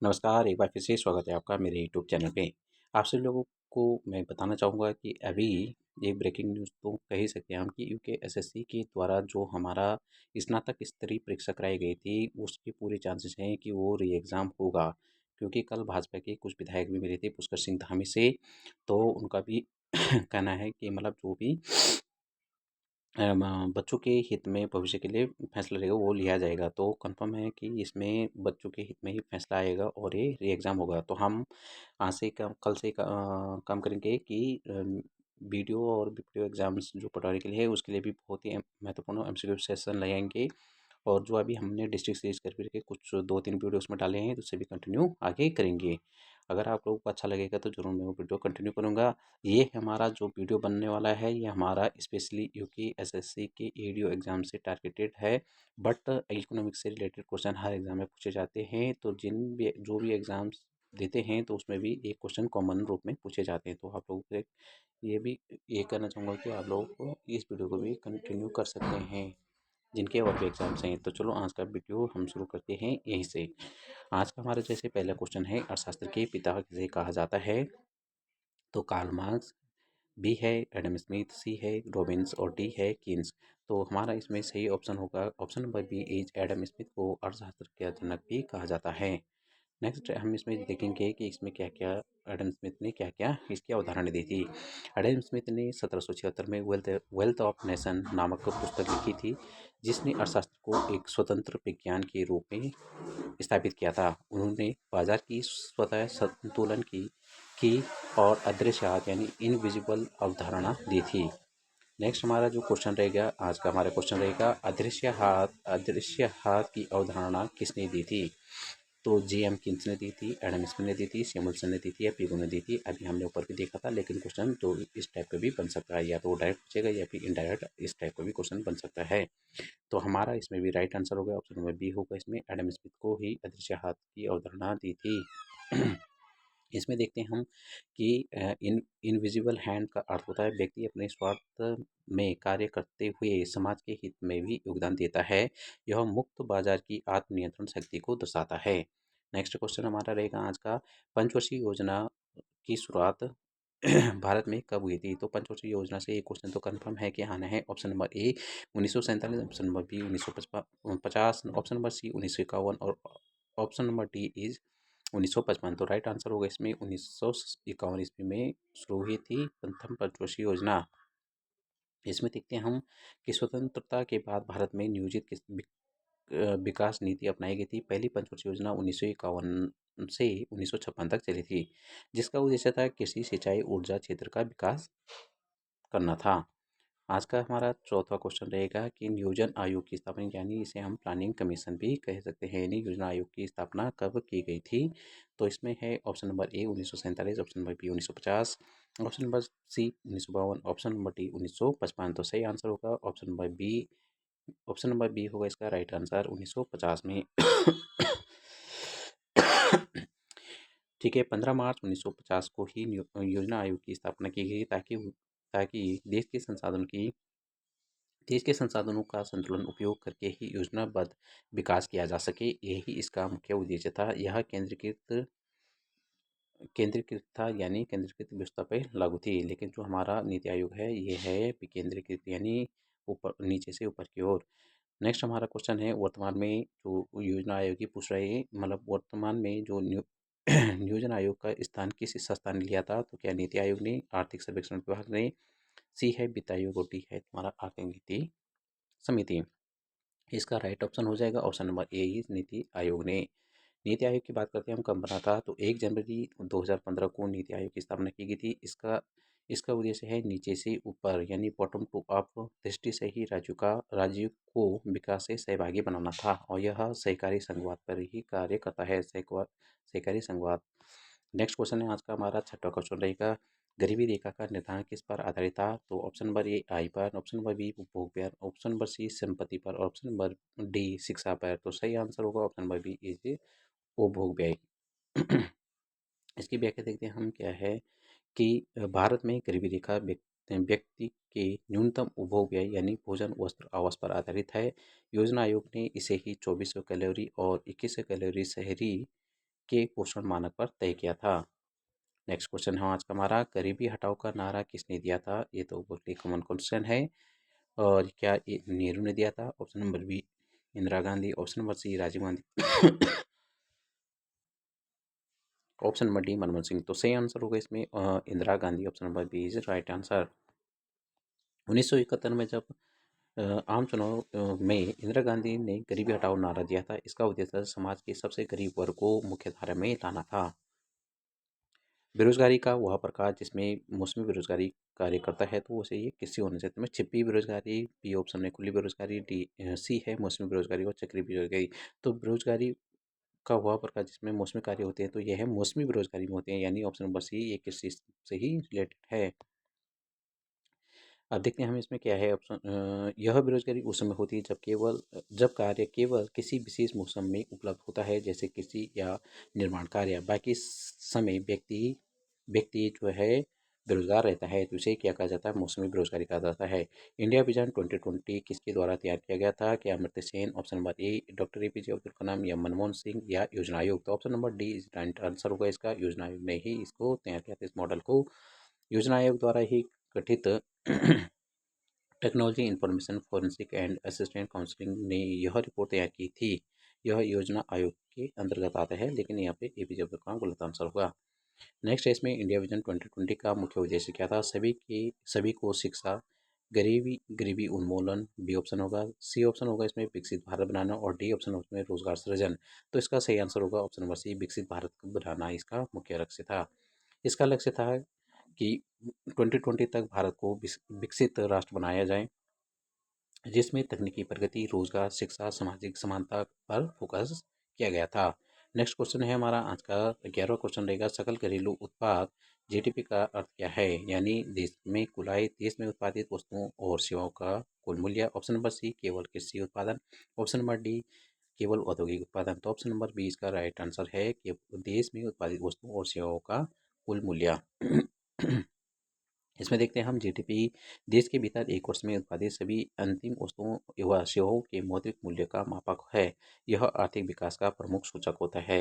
नमस्कार, एक बार फिर से स्वागत है आपका मेरे यूट्यूब चैनल पे। आप सभी लोगों को मैं बताना चाहूँगा कि अभी ये ब्रेकिंग न्यूज़ तो कह ही सकते हैं हम कि यूकेएसएससी के द्वारा जो हमारा स्नातक स्तरीय परीक्षा कराई गई थी, उसके पूरे चांसेस हैं कि वो री एग्ज़ाम होगा। क्योंकि कल भाजपा के कुछ विधायक भी मिले थे पुष्कर सिंह धामी से, तो उनका भी कहना है कि मतलब जो भी बच्चों के हित में भविष्य के लिए फैसला रहेगा वो लिया जाएगा। तो कन्फर्म है कि इसमें बच्चों के हित में ही फैसला आएगा और ये री एग्ज़ाम होगा। तो हम आज से कल से काम करेंगे कि वीडियो और वीडियो एग्ज़ाम्स जो पटवारी के लिए है उसके लिए भी बहुत ही महत्वपूर्ण एमसीक्यू सेशन लगाएंगे। और जो अभी हमने डिस्ट्रिक्ट सीरीज करके कुछ 2-3 वीडियो उसमें डाले हैं, तो उससे भी कंटिन्यू आगे करेंगे। अगर आप लोगों को अच्छा लगेगा तो ज़रूर मैं वो वीडियो कंटिन्यू करूँगा। ये हमारा जो वीडियो बनने वाला है, ये हमारा स्पेशली यूकेएसएससी के ईडीओ एग्ज़ाम से टारगेटेड है। बट इकोनॉमिक्स से रिलेटेड क्वेश्चन हर एग्ज़ाम में पूछे जाते हैं, तो जो भी एग्ज़ाम्स देते हैं, तो उसमें भी एक क्वेश्चन कॉमन रूप में पूछे जाते हैं। तो आप लोगों से ये कहना चाहूँगा कि आप लोगों को इस वीडियो को भी कंटिन्यू कर सकते हैं, जिनके और भी एग्ज़ाम्स हैं। तो चलो आज का वीडियो हम शुरू करते हैं यहीं से। आज का हमारा जैसे पहला क्वेश्चन है, अर्थशास्त्र के पिता किसे कहा जाता है? तो कार्ल मार्क्स, बी है एडम स्मिथ, सी है रॉबिन्स और डी है कीन्स। तो हमारा इसमें सही ऑप्शन होगा option number B is Adam Smith को अर्थशास्त्र का जनक भी कहा जाता है। नेक्स्ट हम इसमें देखेंगे कि इसमें क्या क्या एडम स्मिथ ने क्या क्या इसकी अवधारणा दी थी। एडम स्मिथ ने 1776 में वेल्थ वेल्थ ऑफ नेशन नामक पुस्तक लिखी थी, जिसने अर्थशास्त्र को एक स्वतंत्र विज्ञान के रूप में स्थापित किया था। उन्होंने बाजार की स्वतः संतुलन की और अदृश्य हाथ यानी इनविजिबल अवधारणा दी थी। नेक्स्ट हमारा जो क्वेश्चन रहेगा आज का हमारा क्वेश्चन रहेगा, अदृश्य हाथ की अवधारणा किसने दी थी? तो जे.एम. किन्स ने दी थी, एडम स्मिथ ने दी थी, सैमुअल्सन ने दी थी या पिगो ने दी थी। अभी हमने ऊपर भी देखा था, लेकिन क्वेश्चन तो इस टाइप का भी बन सकता है, या तो वो डायरेक्ट पूछेगा या फिर इनडायरेक्ट इस टाइप का भी क्वेश्चन बन सकता है। तो हमारा इसमें भी राइट आंसर होगा ऑप्शन नंबर बी होगा। इसमें एडम स्मिथ को ही अदृश्य हाथ की अवधारणा दी थी। इसमें देखते हैं हम कि इनविजिबल हैंड का अर्थ होता है व्यक्ति अपने स्वार्थ में कार्य करते हुए समाज के हित में भी योगदान देता है। यह मुक्त बाजार की आत्मनियंत्रण शक्ति को दर्शाता है। नेक्स्ट क्वेश्चन हमारा रहेगा आज का, पंचवर्षीय योजना की शुरुआत भारत में कब हुई थी? तो पंचवर्षीय योजना से एक क्वेश्चन तो कंफर्म है कि आना है। Option number A 1947, option number B 1950, option number C 1951 और ऑप्शन नंबर डी इज 1955। तो राइट आंसर होगा इसमें 1951 ईस्वी में शुरू हुई थी प्रथम पंचवर्षीय योजना। इसमें देखते हैं हम कि स्वतंत्रता के बाद भारत में नियोजित विकास नीति अपनाई गई थी। पहली पंचवर्षीय योजना 1951 से 1956 तक चली थी, जिसका उद्देश्य था कृषि सिंचाई ऊर्जा क्षेत्र का विकास करना था। आज का हमारा चौथा क्वेश्चन रहेगा कि नियोजन आयोग की स्थापना, यानी इसे हम प्लानिंग कमीशन भी कह सकते हैं, यानी योजना आयोग की स्थापना कब की गई थी? तो इसमें है option number A 1947, option number B 1950, option number C 1952, option number D 1955। तो सही आंसर होगा option number B. Option number B होगा इसका राइट आंसर 1950 में। ठीक है, 15 मार्च 1950 को ही योजना आयोग की स्थापना की गई, ताकि ताकि देश के संसाधनों का संतुलन उपयोग करके ही योजनाबद्ध विकास किया जा सके। यही इसका मुख्य उद्देश्य था। यह केंद्रीकृत था, यानी केंद्रीकृत व्यवस्था पर लागू थी। लेकिन जो हमारा नीति आयोग है ये है विकेंद्रीकृत, यानी ऊपर नीचे से ऊपर की ओर। नेक्स्ट हमारा क्वेश्चन है, वर्तमान में जो योजना आयोग की पूछ रहे हैं, मतलब वर्तमान में जो नियोजन आयोग का स्थान किस संस्था ने लिया था? तो क्या नीति आयोग ने, आर्थिक सर्वेक्षण विभाग ने, सी है वित्त आयोग और डी है तुम्हारा आर्थिक नीति समिति। इसका राइट ऑप्शन हो जाएगा ऑप्शन नंबर ए ही नीति आयोग ने। नीति आयोग की बात करते हैं हम कब बना था? तो 1 जनवरी 2015 को नीति आयोग की स्थापना की गई थी। इसका इसका उद्देश्य है नीचे से ऊपर, यानी बॉटम टू अप दृष्टि से ही राज्य को विकास से सहभागी बनाना था, और यह सहकारी संघवाद पर ही कार्य करता है। सहकारी संघवाद। नेक्स्ट क्वेश्चन है आज का हमारा छठा क्वेश्चन रहेगा, गरीबी रेखा का निर्धारण किस पर आधारित था? तो ऑप्शन नंबर ए आय पर, ऑप्शन नंबर बी उपभोग पर, ऑप्शन नंबर सी संपत्ति पर, ऑप्शन नंबर डी शिक्षा पर। तो सही आंसर होगा ऑप्शन नंबर बी इज उपभोग व्यय। इसकी व्याख्या देखते हैं हम क्या है कि भारत में गरीबी रेखा व्यक्ति के न्यूनतम उपभोग व्यय यानी भोजन वस्त्र आवास पर आधारित है। योजना आयोग ने इसे ही 2400 कैलोरी और 2100 कैलोरी शहरी के पोषण मानक पर तय किया था। नेक्स्ट क्वेश्चन है आज का हमारा, गरीबी हटाओ का नारा किसने दिया था? ये तो बहुत ही कॉमन क्वेश्चन है। और क्या ये नेहरू ने दिया था? Option number B Indira Gandhi, option number C Rajiv Gandhi, option number D Manmohan Singh. तो सही आंसर होगा इसमें Indira Gandhi, option number B is right answer. 1971 में जब आम चुनाव में इंदिरा गांधी ने गरीबी हटाओ नारा दिया था, इसका उद्देश्य समाज के सबसे गरीब वर्ग को मुख्यधारा में लाना था। बेरोजगारी का वह प्रकार जिसमें मौसमी बेरोजगारी कार्य करता है, तो उसे ये किससे होना चाहिए? में छिपी बेरोजगारी, बी ऑप्शन है खुली बेरोजगारी, डी सी है मौसमी बेरोजगारी और चक्री बेरोजगारी। तो बेरोजगारी का वह प्रकार जिसमें मौसमी कार्य होते हैं, तो यह है मौसमी बेरोजगारी में होते हैं, यानी ऑप्शन नंबर सी ये किस चीज से ही रिलेटेड है। अब देखते हैं हम इसमें क्या है ऑप्शन। यह बेरोजगारी उस समय होती है जब कार्य केवल किसी विशेष मौसम में उपलब्ध होता है, जैसे कृषि या निर्माण कार्य। बाकी समय व्यक्ति व्यक्ति जो है बेरोजगार रहता है, तो इसे क्या कहा जाता है? मौसमी बेरोजगारी कहा जाता है। इंडिया विजन 2020 किसके द्वारा तैयार किया गया था? क्या Amartya Sen, option number A doctor APJ Abdul Kalam, या मनमोहन सिंह, या योजना आयोग? तो option number D is right answer होगा इसका। योजना आयोग ने ही इसको तैयार किया था, इस मॉडल को योजना आयोग द्वारा ही गठित technology information forensic and assistant counselling ने यह रिपोर्ट तैयार की थी। यह योजना आयोग के अंतर्गत आता है, लेकिन यहाँ पे एपीजे अब्दुल कलाम गलत आंसर होगा। नेक्स्ट है इसमें इंडिया विजन 2020 का मुख्य उद्देश्य क्या था? सभी को शिक्षा, गरीबी गरीबी उन्मूलन, बी ऑप्शन होगा, सी ऑप्शन होगा इसमें विकसित भारत बनाना, और डी ऑप्शन उसमें रोजगार सृजन। तो इसका सही आंसर होगा ऑप्शन नंबर सी विकसित भारत बनाना, इसका मुख्य लक्ष्य था। इसका लक्ष्य था कि 2020 तक भारत को विकसित राष्ट्र बनाया जाए, जिसमें तकनीकी प्रगति, रोजगार, शिक्षा, सामाजिक समानता पर फोकस किया गया था। नेक्स्ट क्वेश्चन है हमारा आज का 11वां क्वेश्चन रहेगा, सकल घरेलू उत्पाद जीडीपी का अर्थ क्या है? यानी देश में उत्पादित वस्तुओं और सेवाओं का कुल मूल्य। ऑप्शन नंबर सी केवल कृषि उत्पादन, ऑप्शन नंबर डी केवल औद्योगिक उत्पादन। तो ऑप्शन नंबर बी इसका राइट आंसर है कि देश में उत्पादित वस्तुओं और सेवाओं का कुल मूल्य। इसमें देखते हैं हम जीडीपी देश के भीतर एक वर्ष में उत्पादित सभी अंतिम वस्तुओं व सेवाओं के मौद्रिक मूल्य का मापक है। यह आर्थिक विकास का प्रमुख सूचक होता है।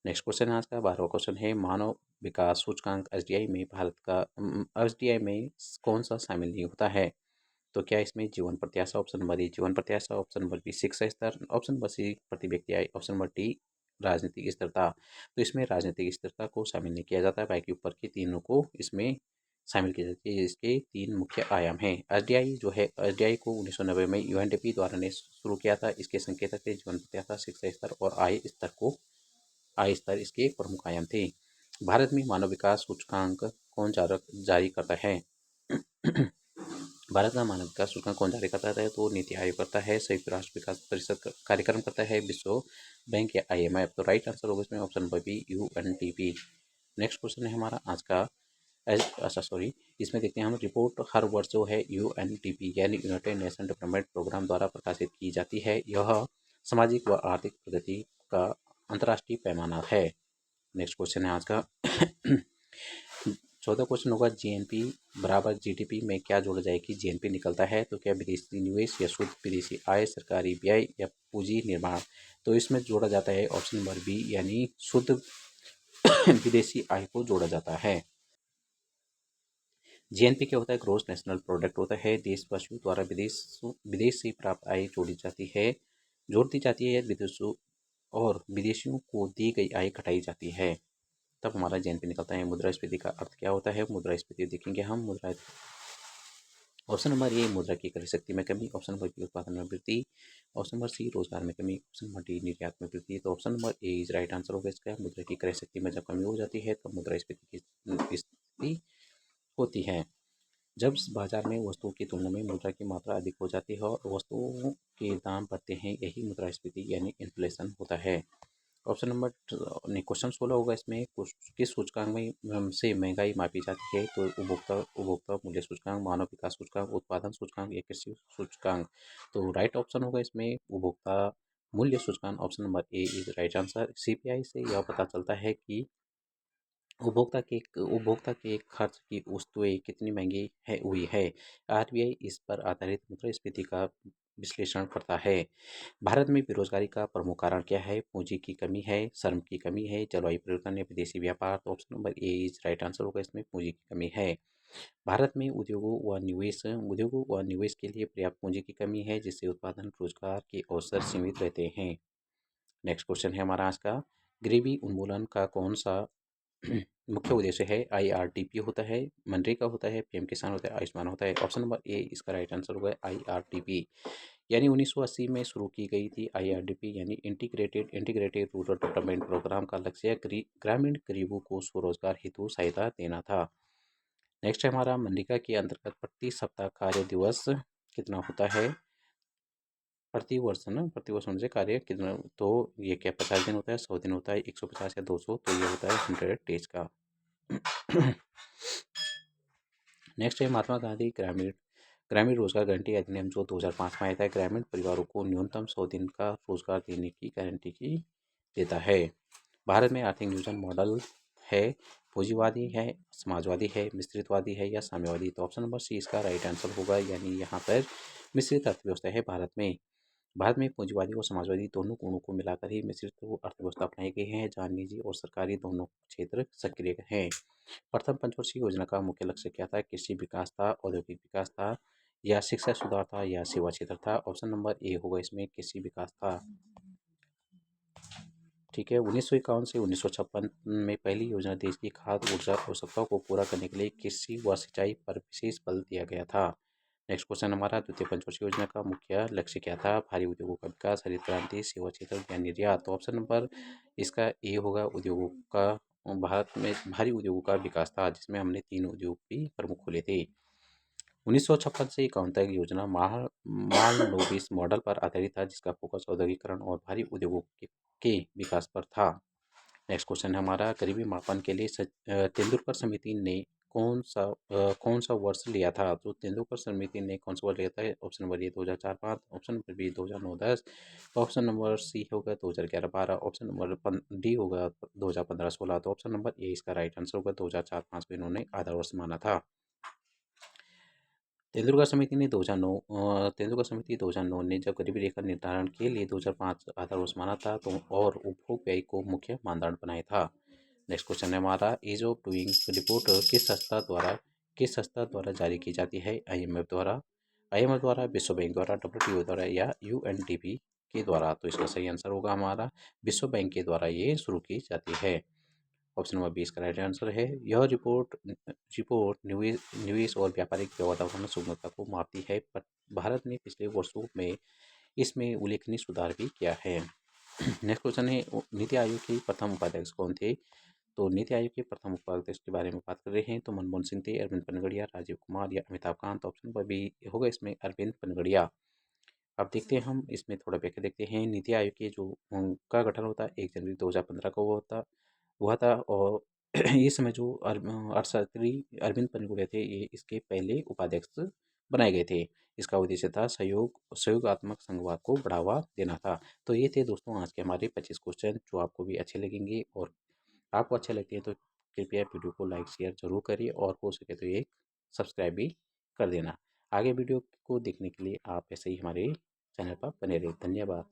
नेक्स्ट क्वेश्चन है आज का 12वां क्वेश्चन है, मानव विकास सूचकांक एसडीआई में एसडीआई में कौन सा शामिल नहीं होता है? तो क्या इसमें जीवन प्रत्याशा, ऑप्शन नंबर ए जीवन प्रत्याशा, ऑप्शन नंबर बी शिक्षा स्तर, ऑप्शन नंबर सी प्रति व्यक्ति आय, ऑप्शन नंबर डी राजनीतिक स्थिरता। तो इसमें राजनीतिक स्थिरता को शामिल नहीं किया जाता है, बाकी ऊपर के तीनों को इसमें शामिल की जाती है। इसके तीन मुख्य आयाम हैं। एसडीआई जो है, एसडीआई को 1990 में यूएनडीपी द्वारा ने शुरू किया था। इसके संकेतक थे जीवन प्रत्याशा, शिक्षा स्तर और आय स्तर इसके प्रमुख आयाम थे। भारत में मानव विकास सूचकांक कौन जारी करता है? भारत का मानव विकास सूचकांक कौन जारी करता है? तो नीति आयोग करता है, संयुक्त राष्ट्र विकास परिषद का कार्यक्रम करता है, विश्व बैंक या आईएमएफ। तो राइट आंसर होगा इसमें option number B UNDP. Next question है हमारा आज का अच्छा सॉरी, इसमें देखते हैं हम, रिपोर्ट हर वर्ष जो है यूएनडीपी यानी यूनाइटेड नेशन डेवलपमेंट प्रोग्राम द्वारा प्रकाशित की जाती है। यह सामाजिक व आर्थिक प्रगति का अंतर्राष्ट्रीय पैमाना है। नेक्स्ट क्वेश्चन है आज का 14 क्वेश्चन होगा, जीएनपी बराबर जीडीपी में क्या जोड़ा जाए कि जीएनपी निकलता है? तो क्या विदेशी निवेश या शुद्ध विदेशी आय, सरकारी व्यय या पूंजी निर्माण? तो इसमें जोड़ा जाता है ऑप्शन नंबर बी यानी शुद्ध विदेशी आय को जोड़ा जाता है। जीएनपी क्या होता है? ग्रोस नेशनल प्रोडक्ट होता है। देशवासियों द्वारा विदेश से प्राप्त आय जोड़ दी जाती है, विदेशों और विदेशियों को दी गई आय घटाई जाती है, तब हमारा जीएनपी निकलता है। मुद्रास्फीति का अर्थ क्या होता है? मुद्रास्फीति देखेंगे हम, मुद्रा ऑप्शन नंबर ए मुद्रा की क्रय शक्ति में कमी, ऑप्शन नंबर बी उत्पादन में वृद्धि, ऑप्शन नंबर सी रोजगार में कमी, ऑप्शन नंबर डी निर्यात में वृद्धि। तो option number A is right answer होगा इसका। मुद्रा की क्रय शक्ति में जब कमी हो जाती है, तब मुद्रास्फीति की स्थिति होती है। जब बाजार में वस्तुओं की तुलना में मुद्रा की मात्रा अधिक हो जाती है और वस्तुओं के दाम बढ़ते हैं, यही मुद्रास्फीति यानी इन्फ्लेशन होता है। ऑप्शन नंबर नहीं, क्वेश्चन 16 होगा इसमें, किस सूचकांक में से महंगाई मापी जाती है? तो उपभोक्ता मूल्य सूचकांक, मानव विकास सूचकांक, उत्पादन सूचकांक या कृषि सूचकांक। तो राइट ऑप्शन होगा इसमें उपभोक्ता मूल्य सूचकांक, option number A is right answer. CPI से यह पता चलता है कि उपभोक्ता के खर्च की वस्तुएं कितनी महंगी हुई है। आरबीआई इस पर आधारित मुद्रास्फीति का विश्लेषण करता है। भारत में बेरोजगारी का प्रमुख कारण क्या है? पूंजी की कमी है, श्रम की कमी है, जलवायु परिवर्तन या विदेशी व्यापार। तो option number A is right answer होगा, इसमें पूंजी की कमी है। भारत में उद्योगों व निवेश के लिए पर्याप्त पूंजी की कमी है, जिससे उत्पादन रोजगार के अवसर सीमित रहते हैं। नेक्स्ट क्वेश्चन है हमारा आज का, गरीबी उन्मूलन का कौन सा मुख्य उद्देश्य है? IRDP होता है, मनरेगा होता है, पीएम किसान होता है, आयुष्मान होता है। ऑप्शन नंबर ए इसका राइट आंसर होगा IRDP। यानी 1980 में शुरू की गई थी IRDP, यानी इंटीग्रेटेड रूरल डेवलपमेंट प्रोग्राम का लक्ष्य ग्रामीण गरीबों को स्वरोजगार हेतु सहायता देना था। नेक्स्ट है हमारा, मनरेगा के अंतर्गत प्रति सप्ताह कार्य दिवस कितना होता है? प्रति वर्ष है ना, प्रति वर्ष होने से कार्य कितना, तो ये क्या 50 दिन होता है, 100 दिन होता है, 150 या 200? तो ये होता है 100 डेज का। नेक्स्ट है महात्मा गांधी ग्रामीण ग्रामीण रोजगार गारंटी अधिनियम, जो 2005 में आया था, ग्रामीण परिवारों को न्यूनतम 100 दिन का रोजगार देने की गारंटी की देता है। भारत में आर्थिक नियोजन मॉडल है, पूंजीवादी है, समाजवादी है, मिश्रितवादी है या साम्यवादी? तो ऑप्शन नंबर सी इसका राइट आंसर होगा, यानी यहाँ पर मिश्रित अर्थव्यवस्था है भारत में। भारत में पूंजीवादी और समाजवादी दोनों गुणों को मिलाकर ही मिश्रित अर्थव्यवस्था अपनाई गई है, जहाँ निजी और सरकारी दोनों क्षेत्र सक्रिय हैं। प्रथम पंचवर्षीय योजना का मुख्य लक्ष्य क्या था? कृषि विकास था, औद्योगिक विकास था, या शिक्षा सुधार था, या सेवा क्षेत्र था? ऑप्शन नंबर ए होगा, इसमें कृषि विकास था। ठीक है, 1951 से 1956 में पहली योजना देश की खाद्य ऊर्जा आवश्यकताओं को पूरा करने के लिए कृषि व सिंचाई पर विशेष बल दिया गया था। नेक्स्ट क्वेश्चन हमारा, द्वितीय पंचवर्षीय योजना का मुख्य लक्ष्य क्या था? भारी उद्योगों का विकास, हरित क्रांति, सेवा क्षेत्र या निर्यात? तो ऑप्शन नंबर इसका ए होगा, उद्योगों का, भारत में भारी उद्योगों का विकास था, जिसमें हमने 3 उद्योग भी प्रमुख खोले थे। 1956 से 51 तक योजना माल मॉडल पर आधारित था, जिसका फोकस औद्योगिकरण और भारी उद्योगों के विकास पर था। नेक्स्ट क्वेश्चन है हमारा, गरीबी मापन के लिए तेंदुलकर समिति ने कौन सा वर्ष लिया था? तो तेंदुलकर समिति ने कौन सा वर्ष लिया था? Option number A 2004-05, option number B 2009-10, option number C होगा 2011-12, ऑप्शन नंबर डी होगा 2015-16। तो ऑप्शन नंबर ए इसका राइट आंसर होगा, 2004-05 को इन्होंने आधा वर्ष माना था। तेंदुलकर समिति 2009 ने जब गरीबी रेखा निर्धारण के लिए 2005 आधार वर्ष माना था, तो और उपभोग व्यय को मुख्य मानदंड बनाया था। नेक्स्ट क्वेश्चन है हमारा, ईज ऑफ डूइंग रिपोर्ट किस संस्था द्वारा जारी की जाती है? IMF द्वारा, विश्व बैंक द्वारा, WTO द्वारा या UNDP के द्वारा? तो इसका सही आंसर होगा हमारा, विश्व बैंक के द्वारा ये शुरू की जाती है। ऑप्शन नंबर 20 का राइट आंसर है। यह रिपोर्ट निवेश और व्यापारिक वातावरण सुगमता को मापती है, पर भारत ने पिछले वर्षों में इसमें उल्लेखनीय सुधार भी किया है। नेक्स्ट क्वेश्चन है, नीति आयोग के प्रथम उपाध्यक्ष कौन थे? तो नीति आयोग के प्रथम उपाध्यक्ष के बारे में बात कर रहे हैं, तो मनमोहन सिंह थे, अरविंद पनगड़िया, राजीव कुमार या Amitabh Kant? Option number B होगा, इसमें अरविंद पनगड़िया। अब देखते हैं हम इसमें थोड़ा व्याख्या देखते हैं। नीति आयोग के जो का गठन होता है 1 जनवरी 2015 को हुआ था, और इस समय जो अर्थशास्त्री अरविंद पनगुड़िया थे, ये इसके पहले उपाध्यक्ष बनाए गए थे। इसका उद्देश्य था सहयोगात्मक संघवाद को बढ़ावा देना था। तो ये थे दोस्तों आज के हमारे 25 क्वेश्चन, जो आपको भी अच्छे लगेंगे, और आपको अच्छे लगते हैं तो कृपया वीडियो को लाइक शेयर जरूर करिए, और हो सके तो ये सब्सक्राइब भी कर देना। आगे वीडियो को देखने के लिए आप ऐसे ही हमारे चैनल पर बने रहिए। धन्यवाद।